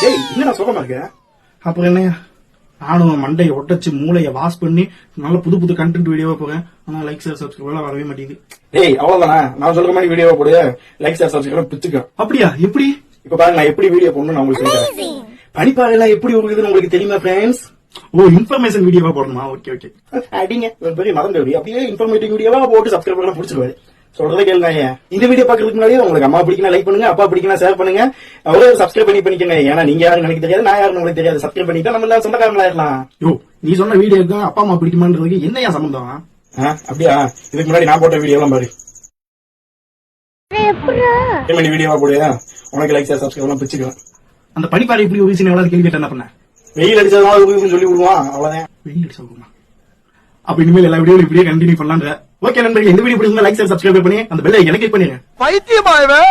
ஏய் என்ன சோகமா இருக்க? அப்புறம் என்ன, நானும் மண்டையை ஒட்டச்சு மூளையை வாஷ் பண்ணி நல்ல புது புது கண்டென்ட் வீடியோவா போறேன். ஆனா லைக் ஷேர் சப்ஸ்கிரைப் எல்லாம் வரவே மாட்டேங்குது. ஏய் அவ்வளவுதானா, நான் சொல்ற மாதிரி வீடியோவா போடு, லைக் ஷேர் சப்ஸ்கிரைப் பிச்சுக்க. அப்படியா? எப்படி? இப்ப பாருங்க, நான் எப்படி வீடியோ போடணும் நான் உங்களுக்கு சொல்றேன். பனிப்பாறை எல்லாம் எப்படி உருகுதுன்னு உங்களுக்கு தெரியுமா ஃப்ரெண்ட்ஸ்? ஓ, இன்ஃபர்மேஷன் வீடியோவா போடணுமா? Okay okay. அடிங்க ஒரு பெரிய மதம் தேடி அப்படியே இன்ஃபர்மேட்டிவ் வீடியோவா போட்டு சப்ஸ்கிரைப் பண்ண பிடிச்சிருவாரு. சொல்றதே கேளுங்க. இந்த வீடியோ பாக்குறதுக்கு முன்னாடி உங்களுக்கு அம்மா பிடிக்கணும் லைக் பண்ணுங்க, அப்பா பிடிக்கணும் ஷேர் பண்ணுங்க, அவரே சப்ஸ்கிரைப் பண்ணிக்கங்க. ஏன்னா நீங்க யாரும் எனக்கு தெரியாது, நான் யாரும் உங்களுக்கு தெரியாது. சப்ஸ்கிரைப் பண்ணிட்டா நம்ம எல்லாம் சொந்தக்காரங்களா இருக்கலாம். யோ, நீ சொன்ன வீடியோக்கு அப்பா அம்மா பிடிக்குமான்றதுக்கு என்னையா சம்பந்தம்? அப்படியா? இதுக்கு முன்னாடி நான் போட்ட வீடியோ எல்லாம் பாரு. வீடியோவா போடு, உனக்கு லைக் ஷேர் சப்ஸ்கிரைப் எல்லாம் பிடிச்சிக்கலாம். அந்த பனிப்பாறை இப்படி ஒரு எவ்வளவு கேள்வி கேட்ட என்ன பண்ண? வெயில் அடிச்சதுனால சொல்லி விடுவான், அவ்வளவுதான். வெயில் அடிச்சா அப்ப இனிமேல் எல்லா வீடியோ இப்படியே கண்டினியூ பண்ணலான்ற. ஓகே நண்பர்களே, இந்த வீடியோ பிடிச்சிருந்தா லைக் ஷேர் சப்ஸ்கிரைப் பண்ணி அந்த பெல் ஐகானை கிளிக் பண்ணிருங்க. பைத்தியமாயவே.